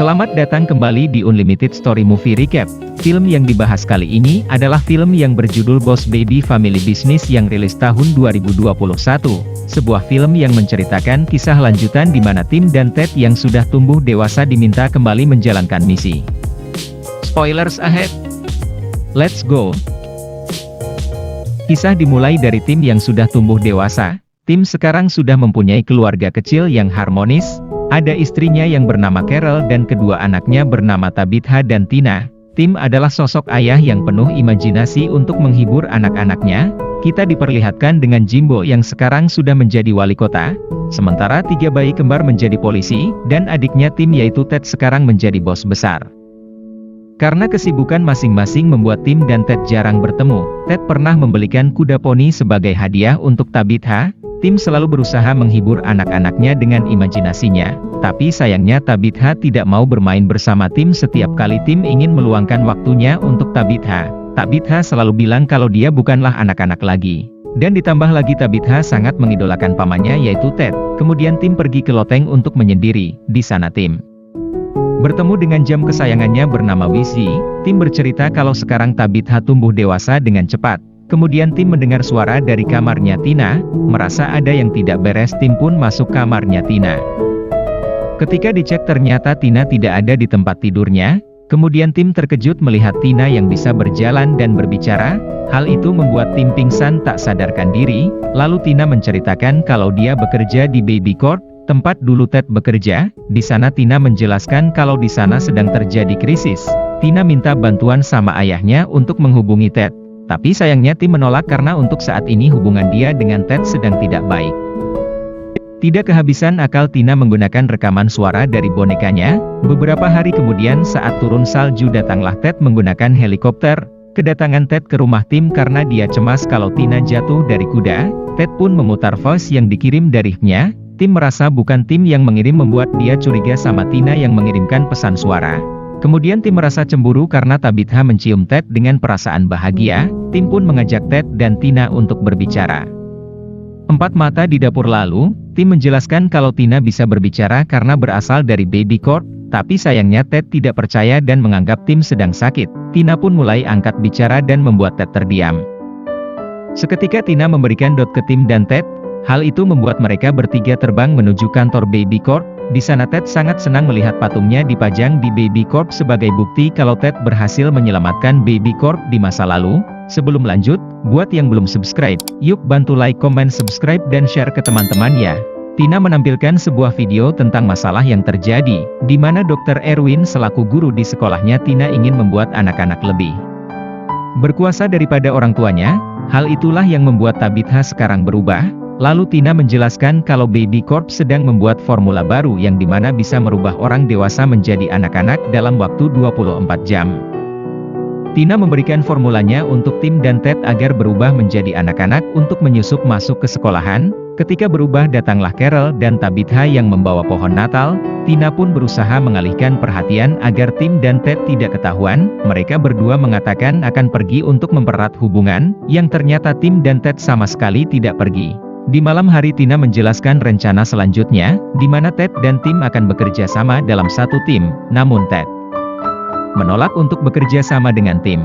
Selamat datang kembali di Unlimited Story Movie Recap. Film yang dibahas kali ini adalah film yang berjudul Boss Baby Family Business yang rilis tahun 2021. Sebuah film yang menceritakan kisah lanjutan di mana Tim dan Ted yang sudah tumbuh dewasa diminta kembali menjalankan misi. Spoilers ahead. Let's go. Kisah dimulai dari Tim yang sudah tumbuh dewasa. Tim sekarang sudah mempunyai keluarga kecil yang harmonis. Ada istrinya yang bernama Carol dan kedua anaknya bernama Tabitha dan Tina. Tim adalah sosok ayah yang penuh imajinasi untuk menghibur anak-anaknya. Kita diperlihatkan dengan Jimbo yang sekarang sudah menjadi wali kota, sementara 3 bayi kembar menjadi polisi, dan adiknya Tim yaitu Ted sekarang menjadi bos besar. Karena kesibukan masing-masing membuat Tim dan Ted jarang bertemu, Ted pernah membelikan kuda poni sebagai hadiah untuk Tabitha. Tim selalu berusaha menghibur anak-anaknya dengan imajinasinya, tapi sayangnya Tabitha tidak mau bermain bersama Tim. Setiap kali Tim ingin meluangkan waktunya untuk Tabitha, Tabitha selalu bilang kalau dia bukanlah anak-anak lagi. Dan ditambah lagi Tabitha sangat mengidolakan pamannya yaitu Ted. Kemudian Tim pergi ke loteng untuk menyendiri. Di sana Tim bertemu dengan jam kesayangannya bernama Wizzy. Tim bercerita kalau sekarang Tabitha tumbuh dewasa dengan cepat. Kemudian Tim mendengar suara dari kamarnya Tina, merasa ada yang tidak beres. Tim pun masuk kamarnya Tina. Ketika dicek ternyata Tina tidak ada di tempat tidurnya. Kemudian Tim terkejut melihat Tina yang bisa berjalan dan berbicara. Hal itu membuat Tim pingsan tak sadarkan diri. Lalu Tina menceritakan kalau dia bekerja di Baby Corp, tempat dulu Ted bekerja. Di sana Tina menjelaskan kalau di sana sedang terjadi krisis. Tina minta bantuan sama ayahnya untuk menghubungi Ted. Tapi sayangnya Tim menolak karena untuk saat ini hubungan dia dengan Ted sedang tidak baik. Tidak kehabisan akal Tina menggunakan rekaman suara dari bonekanya. Beberapa hari kemudian saat turun salju datanglah Ted menggunakan helikopter. Kedatangan Ted ke rumah Tim karena dia cemas kalau Tina jatuh dari kuda. Ted pun memutar voice yang dikirim darinya. Tim merasa bukan Tim yang mengirim membuat dia curiga sama Tina yang mengirimkan pesan suara. Kemudian Tim merasa cemburu karena Tabitha mencium Ted dengan perasaan bahagia. Tim pun mengajak Ted dan Tina untuk berbicara. 4 mata di dapur lalu, Tim menjelaskan kalau Tina bisa berbicara karena berasal dari Baby Corp, tapi sayangnya Ted tidak percaya dan menganggap Tim sedang sakit. Tina pun mulai angkat bicara dan membuat Ted terdiam. Seketika Tina memberikan dot ke Tim dan Ted. Hal itu membuat mereka bertiga terbang menuju kantor Baby Corp. Di sana Ted sangat senang melihat patungnya dipajang di Baby Corp sebagai bukti kalau Ted berhasil menyelamatkan Baby Corp di masa lalu. Sebelum lanjut, buat yang belum subscribe, yuk bantu like, comment, subscribe, dan share ke teman-teman ya. Tina menampilkan sebuah video tentang masalah yang terjadi, di mana Dr. Erwin selaku guru di sekolahnya Tina ingin membuat anak-anak lebih berkuasa daripada orang tuanya. Hal itulah yang membuat Tabitha sekarang berubah. Lalu Tina menjelaskan kalau Baby Corp sedang membuat formula baru yang dimana bisa merubah orang dewasa menjadi anak-anak dalam waktu 24 jam. Tina memberikan formulanya untuk Tim dan Ted agar berubah menjadi anak-anak untuk menyusup masuk ke sekolahan. Ketika berubah datanglah Carol dan Tabitha yang membawa pohon Natal. Tina pun berusaha mengalihkan perhatian agar Tim dan Ted tidak ketahuan. Mereka berdua mengatakan akan pergi untuk mempererat hubungan, yang ternyata Tim dan Ted sama sekali tidak pergi. Di malam hari Tina menjelaskan rencana selanjutnya, di mana Ted dan Tim akan bekerja sama dalam satu tim, namun Ted menolak untuk bekerja sama dengan Tim.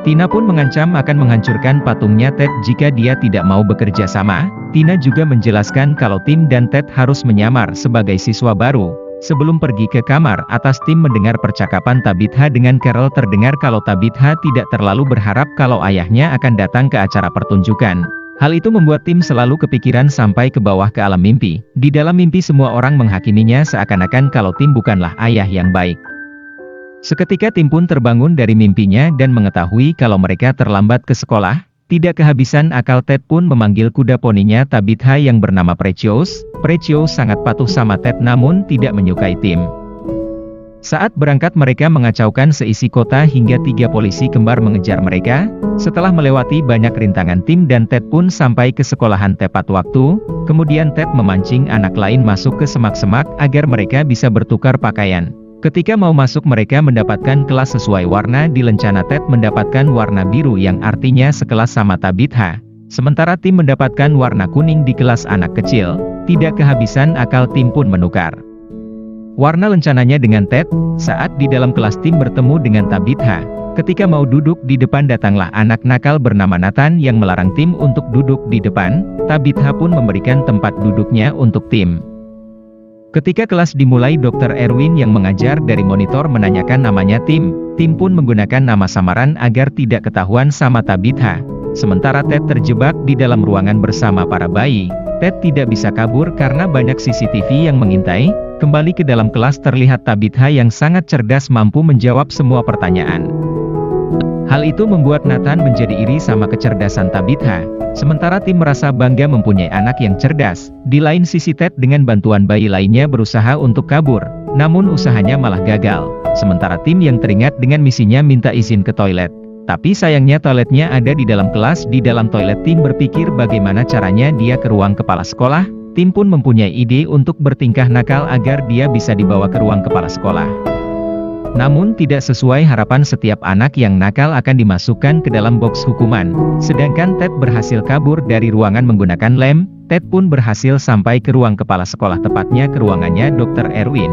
Tina pun mengancam akan menghancurkan patungnya Ted jika dia tidak mau bekerja sama. Tina juga menjelaskan kalau Tim dan Ted harus menyamar sebagai siswa baru. Sebelum pergi ke kamar atas, Tim mendengar percakapan Tabitha dengan Carol. Terdengar kalau Tabitha tidak terlalu berharap kalau ayahnya akan datang ke acara pertunjukan. Hal itu membuat Tim selalu kepikiran sampai ke bawah ke alam mimpi. Di dalam mimpi semua orang menghakiminya seakan-akan kalau Tim bukanlah ayah yang baik. Seketika Tim pun terbangun dari mimpinya dan mengetahui kalau mereka terlambat ke sekolah. Tidak kehabisan akal Ted pun memanggil kuda poninya Tabitha yang bernama Precious. Precious sangat patuh sama Ted namun tidak menyukai Tim. Saat berangkat mereka mengacaukan seisi kota hingga 3 polisi kembar mengejar mereka. Setelah melewati banyak rintangan Tim dan Ted pun sampai ke sekolahan tepat waktu. Kemudian Ted memancing anak lain masuk ke semak-semak agar mereka bisa bertukar pakaian. Ketika mau masuk mereka mendapatkan kelas sesuai warna. Di lencana Ted mendapatkan warna biru yang artinya sekelas sama Tabitha. Sementara Tim mendapatkan warna kuning di kelas anak kecil. Tidak kehabisan akal Tim pun menukar Warna lencananya dengan Ted. Saat di dalam kelas Tim bertemu dengan Tabitha. Ketika mau duduk di depan datanglah anak nakal bernama Nathan yang melarang Tim untuk duduk di depan. Tabitha pun memberikan tempat duduknya untuk Tim. Ketika kelas dimulai, Dr. Erwin yang mengajar dari monitor menanyakan namanya Tim. Tim pun menggunakan nama samaran agar tidak ketahuan sama Tabitha. Sementara Ted terjebak di dalam ruangan bersama para bayi. Ted tidak bisa kabur karena banyak CCTV yang mengintai. Kembali ke dalam kelas terlihat Tabitha yang sangat cerdas mampu menjawab semua pertanyaan. Hal itu membuat Nathan menjadi iri sama kecerdasan Tabitha. Sementara Tim merasa bangga mempunyai anak yang cerdas. Di lain sisi Ted dengan bantuan bayi lainnya berusaha untuk kabur. Namun usahanya malah gagal. Sementara Tim yang teringat dengan misinya minta izin ke toilet. Tapi sayangnya toiletnya ada di dalam kelas. Di dalam toilet Tim berpikir bagaimana caranya dia ke ruang kepala sekolah. Tim pun mempunyai ide untuk bertingkah nakal agar dia bisa dibawa ke ruang kepala sekolah. Namun tidak sesuai harapan, setiap anak yang nakal akan dimasukkan ke dalam box hukuman. Sedangkan Ted berhasil kabur dari ruangan menggunakan lem. Ted pun berhasil sampai ke ruang kepala sekolah, tepatnya ke ruangannya Dr. Erwin.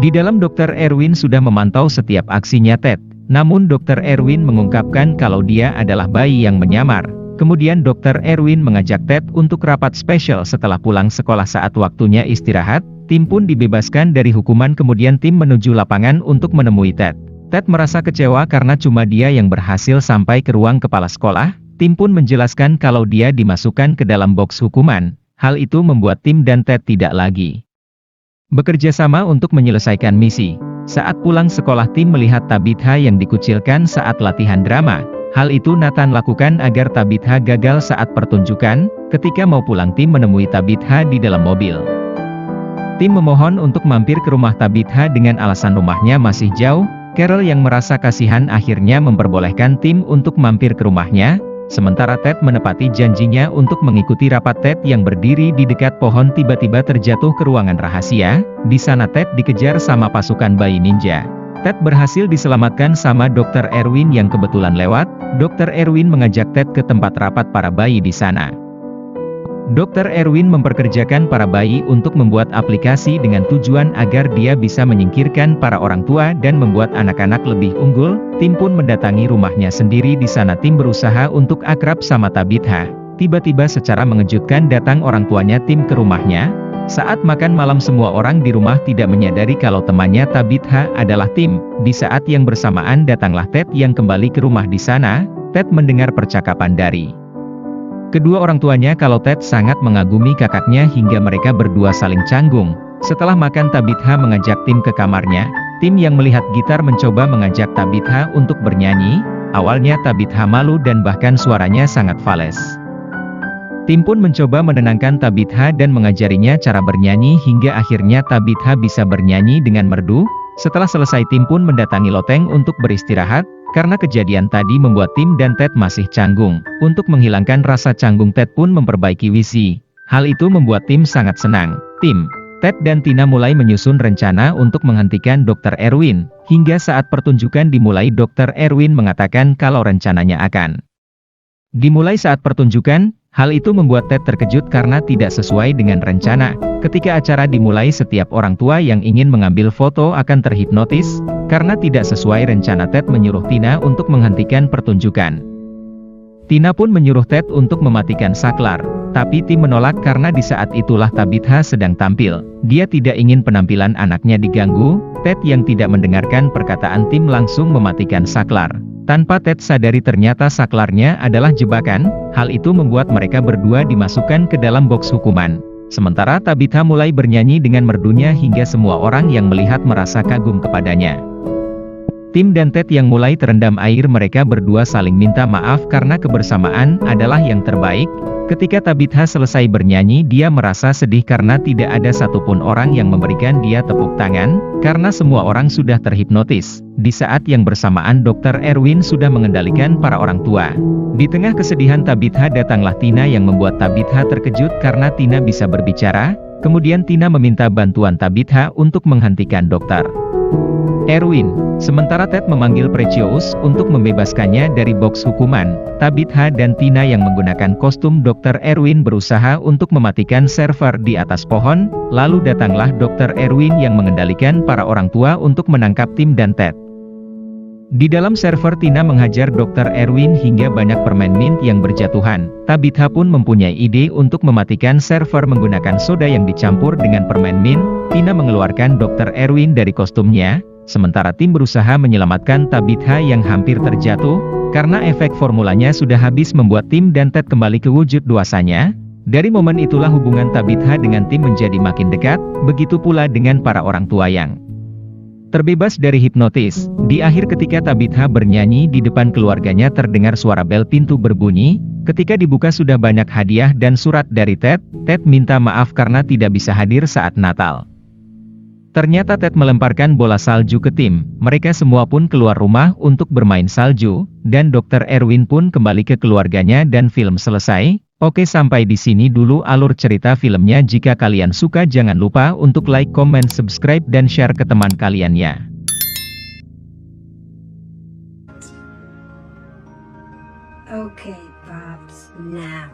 Di dalam Dr. Erwin sudah memantau setiap aksinya Ted. Namun Dr. Erwin mengungkapkan kalau dia adalah bayi yang menyamar. Kemudian Dr. Erwin mengajak Ted untuk rapat spesial setelah pulang sekolah. Saat waktunya istirahat, Tim pun dibebaskan dari hukuman. Kemudian Tim menuju lapangan untuk menemui Ted. Ted merasa kecewa karena cuma dia yang berhasil sampai ke ruang kepala sekolah. Tim pun menjelaskan kalau dia dimasukkan ke dalam box hukuman. Hal itu membuat Tim dan Ted tidak lagi bekerja sama untuk menyelesaikan misi. Saat pulang sekolah, Tim melihat Tabitha yang dikucilkan saat latihan drama. Hal itu Nathan lakukan agar Tabitha gagal saat pertunjukan. Ketika mau pulang, Tim menemui Tabitha di dalam mobil. Tim memohon untuk mampir ke rumah Tabitha dengan alasan rumahnya masih jauh. Carol yang merasa kasihan akhirnya memperbolehkan Tim untuk mampir ke rumahnya. Sementara Ted menepati janjinya untuk mengikuti rapat. Ted yang berdiri di dekat pohon tiba-tiba terjatuh ke ruangan rahasia. Di sana Ted dikejar sama pasukan bayi ninja. Ted berhasil diselamatkan sama Dr. Erwin yang kebetulan lewat. Dr. Erwin mengajak Ted ke tempat rapat para bayi di sana. Dr. Erwin memperkerjakan para bayi untuk membuat aplikasi dengan tujuan agar dia bisa menyingkirkan para orang tua dan membuat anak-anak lebih unggul. Tim pun mendatangi rumahnya sendiri. Di sana Tim berusaha untuk akrab sama Tabitha. Tiba-tiba secara mengejutkan datang orang tuanya Tim ke rumahnya. Saat makan malam, semua orang di rumah tidak menyadari kalau temannya Tabitha adalah Tim. Di saat yang bersamaan datanglah Ted yang kembali ke rumah. Di sana, Ted mendengar percakapan dari kedua orang tuanya kalau Ted sangat mengagumi kakaknya hingga mereka berdua saling canggung. Setelah makan, Tabitha mengajak Tim ke kamarnya. Tim yang melihat gitar mencoba mengajak Tabitha untuk bernyanyi. Awalnya Tabitha malu dan bahkan suaranya sangat fales. Tim pun mencoba menenangkan Tabitha dan mengajarinya cara bernyanyi hingga akhirnya Tabitha bisa bernyanyi dengan merdu. Setelah selesai, Tim pun mendatangi loteng untuk beristirahat. Karena kejadian tadi membuat Tim dan Ted masih canggung. Untuk menghilangkan rasa canggung, Ted pun memperbaiki WC. Hal itu membuat Tim sangat senang. Tim, Ted dan Tina mulai menyusun rencana untuk menghentikan Dr. Erwin. Hingga saat pertunjukan dimulai, Dr. Erwin mengatakan kalau rencananya akan dimulai saat pertunjukan. Hal itu membuat Ted terkejut karena tidak sesuai dengan rencana. Ketika acara dimulai, setiap orang tua yang ingin mengambil foto akan terhipnotis. Karena tidak sesuai rencana, Ted menyuruh Tina untuk menghentikan pertunjukan. Tina pun menyuruh Ted untuk mematikan saklar. Tapi Tim menolak karena di saat itulah Tabitha sedang tampil. Dia tidak ingin penampilan anaknya diganggu. Ted yang tidak mendengarkan perkataan Tim langsung mematikan saklar. Tanpa Ted sadari ternyata saklarnya adalah jebakan. Hal itu membuat mereka berdua dimasukkan ke dalam box hukuman. Sementara Tabitha mulai bernyanyi dengan merdunya hingga semua orang yang melihat merasa kagum kepadanya. Tim dan Ted yang mulai terendam air, mereka berdua saling minta maaf karena kebersamaan adalah yang terbaik. Ketika Tabitha selesai bernyanyi, dia merasa sedih karena tidak ada satupun orang yang memberikan dia tepuk tangan, karena semua orang sudah terhipnotis. Di saat yang bersamaan, Dr. Erwin sudah mengendalikan para orang tua. Di tengah kesedihan Tabitha datanglah Tina yang membuat Tabitha terkejut karena Tina bisa berbicara. Kemudian Tina meminta bantuan Tabitha untuk menghentikan Dr. Erwin. Sementara Ted memanggil Precious untuk membebaskannya dari box hukuman, Tabitha dan Tina yang menggunakan kostum Dr. Erwin berusaha untuk mematikan server di atas pohon, lalu datanglah Dr. Erwin yang mengendalikan para orang tua untuk menangkap Tim dan Ted. Di dalam server Tina menghajar Dr. Erwin hingga banyak permen mint yang berjatuhan. Tabitha pun mempunyai ide untuk mematikan server menggunakan soda yang dicampur dengan permen mint. Tina mengeluarkan Dr. Erwin dari kostumnya, sementara tim berusaha menyelamatkan Tabitha yang hampir terjatuh, karena efek formulanya sudah habis membuat Tim dan Ted kembali ke wujud dewasanya. Dari momen itulah hubungan Tabitha dengan Tim menjadi makin dekat, begitu pula dengan para orang tua yang terbebas dari hipnotis. Di akhir ketika Tabitha bernyanyi di depan keluarganya terdengar suara bel pintu berbunyi. Ketika dibuka sudah banyak hadiah dan surat dari Ted. Ted minta maaf karena tidak bisa hadir saat Natal. Ternyata Ted melemparkan bola salju ke Tim. Mereka semua pun keluar rumah untuk bermain salju, dan Dr. Erwin pun kembali ke keluarganya dan film selesai. Oke, sampai di sini dulu alur cerita filmnya. Jika kalian suka jangan lupa untuk like, comment, subscribe dan share ke teman kalian ya. Okay, Pops, now.